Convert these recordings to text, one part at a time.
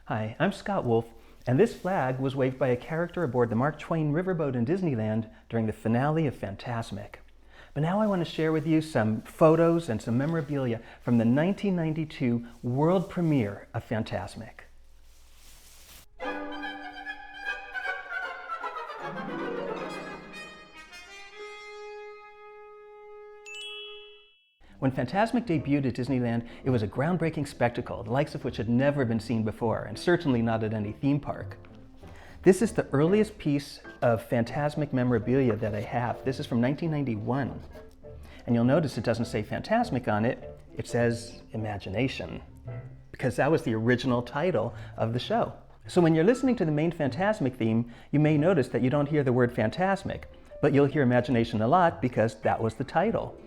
Hi, I'm Scott Wolf, and this flag was waved by a character aboard the Mark Twain riverboat in Disneyland during the finale of Fantasmic. But now I want to share with you some photos and some memorabilia from the 1992 world premiere of Fantasmic. When Fantasmic debuted at Disneyland, it was a groundbreaking spectacle, the likes of which had never been seen before, and certainly not at any theme park. This is the earliest piece of Fantasmic memorabilia that I have. This is from 1991. And you'll notice it doesn't say Fantasmic on it, it says Imagination, because that was the original title of the show. So when you're listening to the main Fantasmic theme, you may notice that you don't hear the word Fantasmic, but you'll hear Imagination a lot because that was the title.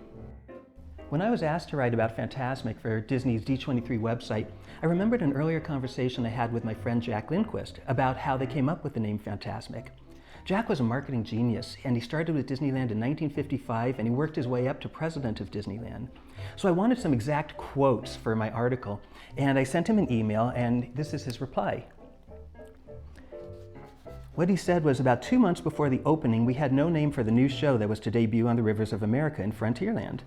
When I was asked to write about Fantasmic for Disney's D23 website, I remembered an earlier conversation I had with my friend Jack Lindquist about how they came up with the name Fantasmic. Jack was a marketing genius, and he started with Disneyland in 1955, and he worked his way up to president of Disneyland. So I wanted some exact quotes for my article, and I sent him an email, and this is his reply. What he said was, about 2 months before the opening, we had no name for the new show that was to debut on the rivers of America in Frontierland.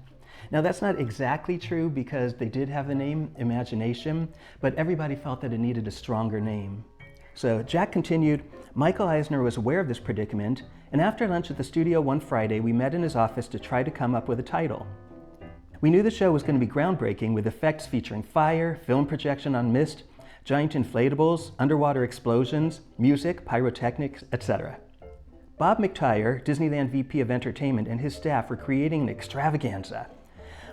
Now that's not exactly true because they did have the name Imagination, but everybody felt that it needed a stronger name. So Jack continued, Michael Eisner was aware of this predicament, and after lunch at the studio one Friday, we met in his office to try to come up with a title. We knew the show was going to be groundbreaking with effects featuring fire, film projection on mist, giant inflatables, underwater explosions, music, pyrotechnics, etc. Bob McTire, Disneyland VP of Entertainment, and his staff were creating an extravaganza.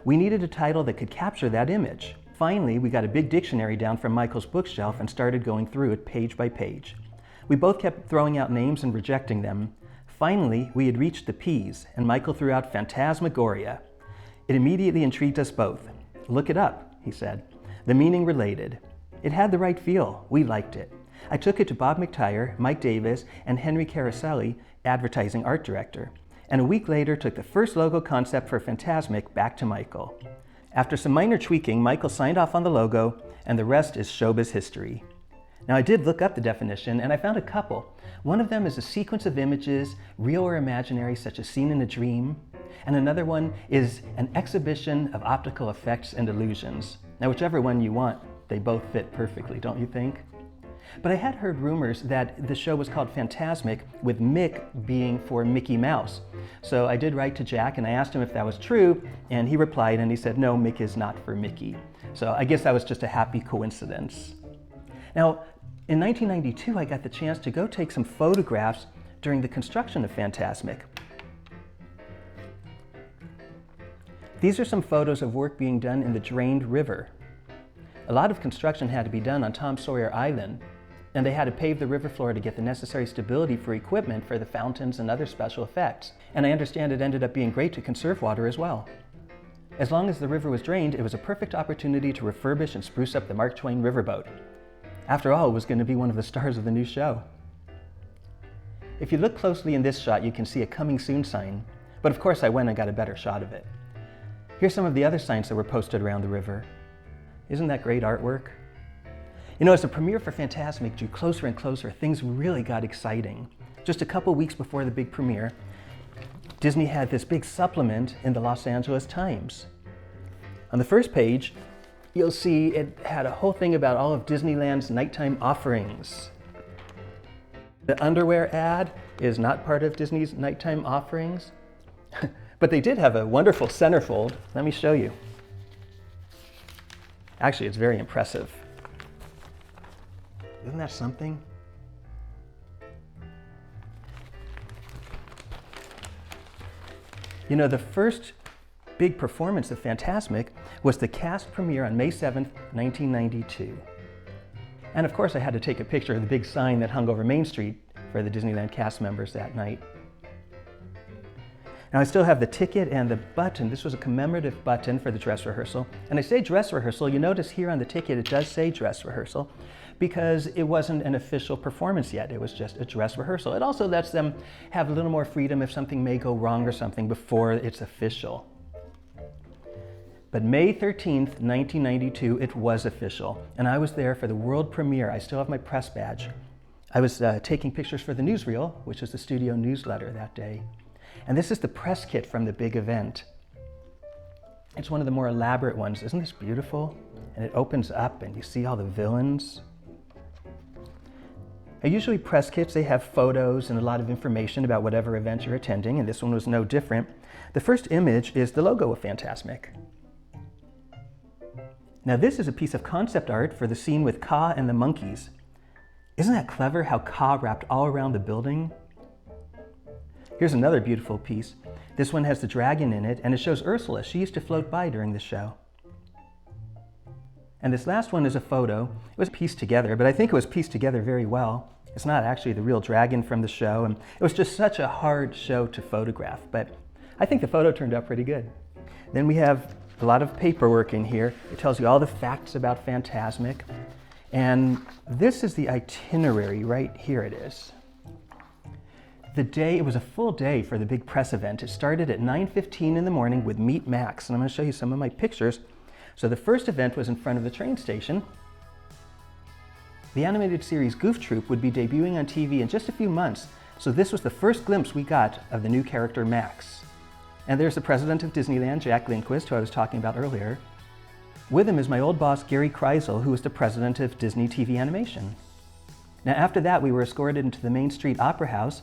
We needed a title that could capture that image. Finally, we got a big dictionary down from Michael's bookshelf and started going through it page by page. We both kept throwing out names and rejecting them. Finally, we had reached the P's, and Michael threw out Phantasmagoria. It immediately intrigued us both. Look it up, he said. The meaning related. It had the right feel. We liked it. I took it to Bob McTire, Mike Davis, and Henry Caroselli, advertising art director, and a week later took the first logo concept for Fantasmic back to Michael. After some minor tweaking, Michael signed off on the logo, and the rest is showbiz history. Now I did look up the definition, and I found a couple. One of them is a sequence of images, real or imaginary, such as seen in a dream, and another one is an exhibition of optical effects and illusions. Now whichever one you want, they both fit perfectly, don't you think? But I had heard rumors that the show was called Fantasmic, with Mick being for Mickey Mouse. So I did write to Jack and I asked him if that was true, and he replied and he said, no, Mick is not for Mickey. So I guess that was just a happy coincidence. Now, in 1992, I got the chance to go take some photographs during the construction of Fantasmic. These are some photos of work being done in the drained river. A lot of construction had to be done on Tom Sawyer Island, and they had to pave the river floor to get the necessary stability for equipment for the fountains and other special effects. And I understand it ended up being great to conserve water as well. As long as the river was drained, it was a perfect opportunity to refurbish and spruce up the Mark Twain riverboat. After all, it was going to be one of the stars of the new show. If you look closely in this shot, you can see a coming soon sign, but of course I went and got a better shot of it. Here's some of the other signs that were posted around the river. Isn't that great artwork? You know, as the premiere for Fantasmic drew closer and closer, things really got exciting. Just a couple weeks before the big premiere, Disney had this big supplement in the Los Angeles Times. On the first page, you'll see it had a whole thing about all of Disneyland's nighttime offerings. The underwear ad is not part of Disney's nighttime offerings, but they did have a wonderful centerfold. Let me show you. Actually, it's very impressive. Isn't that something? You know, the first big performance of Fantasmic was the cast premiere on May 7th, 1992. And of course, I had to take a picture of the big sign that hung over Main Street for the Disneyland cast members that night. Now I still have the ticket and the button. This was a commemorative button for the dress rehearsal. And I say dress rehearsal, you notice here on the ticket it does say dress rehearsal because it wasn't an official performance yet. It was just a dress rehearsal. It also lets them have a little more freedom if something may go wrong or something before it's official. But May 13th, 1992, it was official, and I was there for the world premiere. I still have my press badge. I was taking pictures for the newsreel, which is the studio newsletter that day. And this is the press kit from the big event. It's one of the more elaborate ones. Isn't this beautiful? And it opens up and you see all the villains. Now, usually press kits, they have photos and a lot of information about whatever event you're attending, and this one was no different. The first image is the logo of Fantasmic. Now this is a piece of concept art for the scene with Kaa and the monkeys. Isn't that clever how Kaa wrapped all around the building? Here's another beautiful piece. This one has the dragon in it, and it shows Ursula. She used to float by during the show. And this last one is a photo. It was pieced together, but I think it was pieced together very well. It's not actually the real dragon from the show, and it was just such a hard show to photograph, but I think the photo turned out pretty good. Then we have a lot of paperwork in here. It tells you all the facts about Fantasmic. And this is the itinerary, right here it is. The day, it was a full day for the big press event. It started at 9:15 in the morning with Meet Max, and I'm going to show you some of my pictures. So the first event was in front of the train station. The animated series Goof Troop would be debuting on TV in just a few months, so this was the first glimpse we got of the new character Max. And there's the president of Disneyland, Jack Lindquist, who I was talking about earlier. With him is my old boss, Gary Kreisel, who was the president of Disney TV Animation. Now after that, we were escorted into the Main Street Opera House,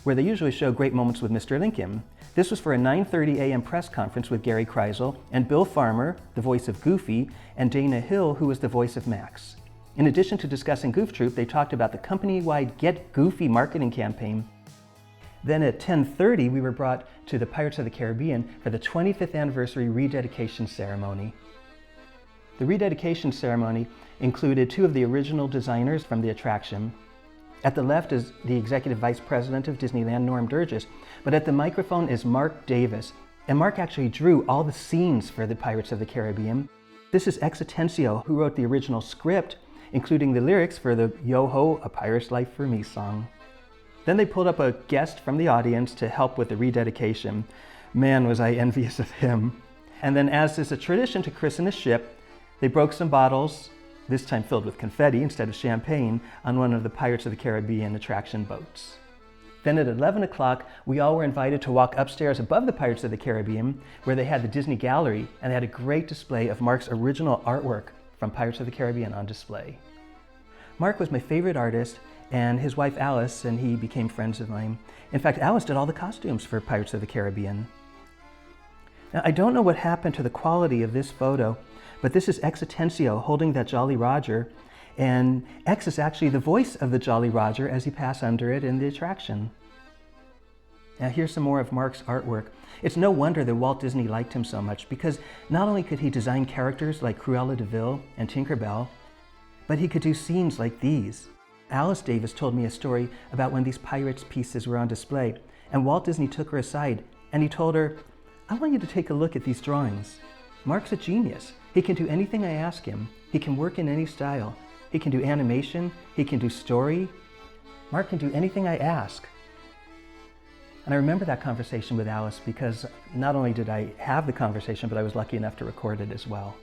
where they usually show Great Moments with Mr. Lincoln. This was for a 9:30 a.m. press conference with Gary Kreisel and Bill Farmer, the voice of Goofy, and Dana Hill, who was the voice of Max. In addition to discussing Goof Troop, they talked about the company-wide Get Goofy marketing campaign. Then at 10:30, we were brought to the Pirates of the Caribbean for the 25th anniversary rededication ceremony. The rededication ceremony included two of the original designers from the attraction. At the left is the Executive Vice President of Disneyland, Norm Durgis, but at the microphone is Mark Davis. And Mark actually drew all the scenes for the Pirates of the Caribbean. This is Ex Atencio, who wrote the original script, including the lyrics for the Yo-Ho, A Pirate's Life for Me song. Then they pulled up a guest from the audience to help with the rededication. Man, was I envious of him. And then, as is a tradition to christen a ship, they broke some bottles, this time filled with confetti instead of champagne, on one of the Pirates of the Caribbean attraction boats. Then at 11 o'clock, we all were invited to walk upstairs above the Pirates of the Caribbean, where they had the Disney Gallery, and they had a great display of Mark's original artwork from Pirates of the Caribbean on display. Mark was my favorite artist, and his wife Alice and he became friends of mine. In fact, Alice did all the costumes for Pirates of the Caribbean. Now, I don't know what happened to the quality of this photo, but this is Ex Atencio holding that Jolly Roger, and X is actually the voice of the Jolly Roger as you pass under it in the attraction. Now here's some more of Mark's artwork. It's no wonder that Walt Disney liked him so much, because not only could he design characters like Cruella de Vil and Tinkerbell, but he could do scenes like these. Alice Davis told me a story about when these Pirates pieces were on display, and Walt Disney took her aside and he told her, "I want you to take a look at these drawings. Mark's a genius. He can do anything I ask him. He can work in any style. He can do animation. He can do story. Mark can do anything I ask." And I remember that conversation with Alice because not only did I have the conversation, but I was lucky enough to record it as well.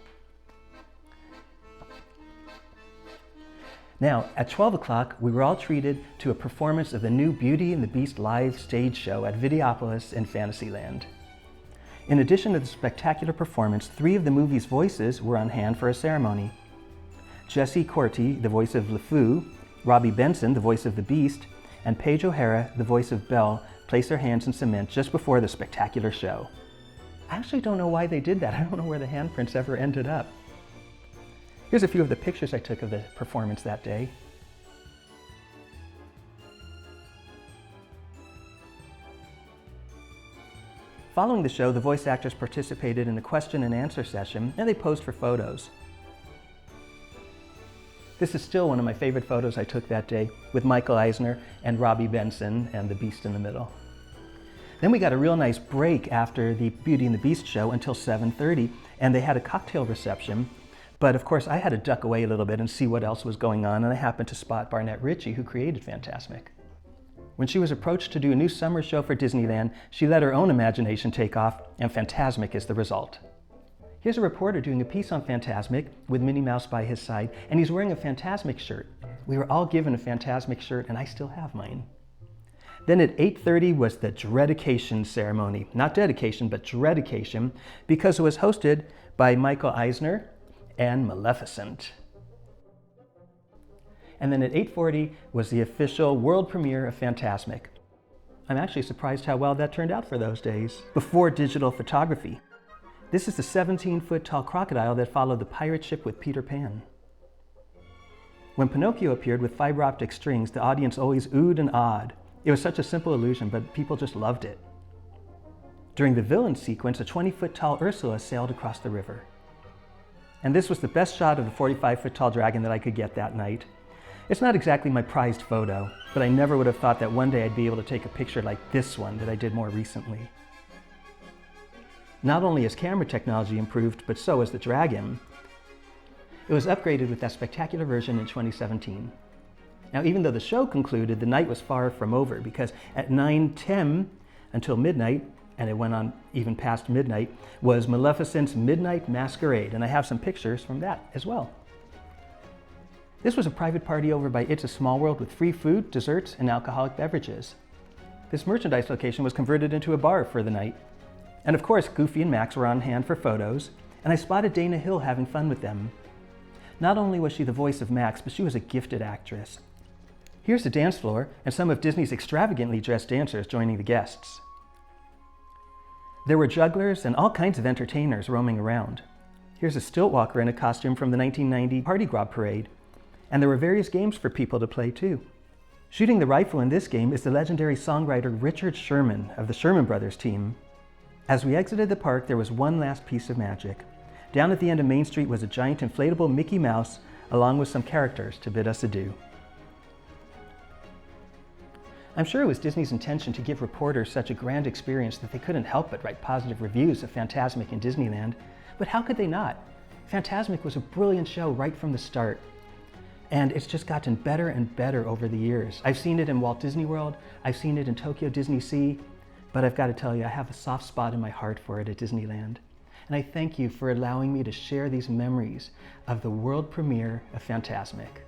Now, at 12 o'clock, we were all treated to a performance of the new Beauty and the Beast live stage show at Videopolis in Fantasyland. In addition to the spectacular performance, 3 of the movie's voices were on hand for a ceremony. Jesse Corti, the voice of LeFou, Robbie Benson, the voice of the Beast, and Paige O'Hara, the voice of Belle, placed their hands in cement just before the spectacular show. I actually don't know why they did that. I don't know where the handprints ever ended up. Here's a few of the pictures I took of the performance that day. Following the show, the voice actors participated in a question and answer session, and they posed for photos. This is still one of my favorite photos I took that day, with Michael Eisner and Robbie Benson and the Beast in the middle. Then we got a real nice break after the Beauty and the Beast show until 7:30, and they had a cocktail reception. But of course, I had to duck away a little bit and see what else was going on, and I happened to spot Barnett Ritchie, who created Fantasmic. When she was approached to do a new summer show for Disneyland, she let her own imagination take off, and Fantasmic is the result. Here's a reporter doing a piece on Fantasmic with Minnie Mouse by his side, and he's wearing a Fantasmic shirt. We were all given a Fantasmic shirt, and I still have mine. Then at 8:30 was the Dreadication ceremony. Not dedication, but Dreadication, because it was hosted by Michael Eisner and Maleficent. And then at 8:40 was the official world premiere of Fantasmic. I'm actually surprised how well that turned out for those days, before digital photography. This is the 17-foot tall crocodile that followed the pirate ship with Peter Pan. When Pinocchio appeared with fiber optic strings, the audience always oohed and awed. It was such a simple illusion, but people just loved it. During the villain sequence, a 20-foot tall Ursula sailed across the river. And this was the best shot of the 45-foot tall dragon that I could get that night. It's not exactly my prized photo, but I never would have thought that one day I'd be able to take a picture like this one that I did more recently. Not only has camera technology improved, but so has the dragon. It was upgraded with that spectacular version in 2017. Now, even though the show concluded, the night was far from over, because at 9:10 until midnight, and it went on even past midnight, was Maleficent's Midnight Masquerade, and I have some pictures from that as well. This was a private party over by It's a Small World with free food, desserts, and alcoholic beverages. This merchandise location was converted into a bar for the night. And of course, Goofy and Max were on hand for photos, and I spotted Dana Hill having fun with them. Not only was she the voice of Max, but she was a gifted actress. Here's the dance floor and some of Disney's extravagantly dressed dancers joining the guests. There were jugglers and all kinds of entertainers roaming around. Here's a stilt walker in a costume from the 1990 Party Grab Parade, and there were various games for people to play too. Shooting the rifle in this game is the legendary songwriter Richard Sherman of the Sherman Brothers team. As we exited the park, there was one last piece of magic. Down at the end of Main Street was a giant inflatable Mickey Mouse, along with some characters to bid us adieu. I'm sure it was Disney's intention to give reporters such a grand experience that they couldn't help but write positive reviews of Fantasmic in Disneyland, but how could they not? Fantasmic was a brilliant show right from the start, and it's just gotten better and better over the years. I've seen it in Walt Disney World, I've seen it in Tokyo Disney Sea, but I've got to tell you, I have a soft spot in my heart for it at Disneyland. And I thank you for allowing me to share these memories of the world premiere of Fantasmic.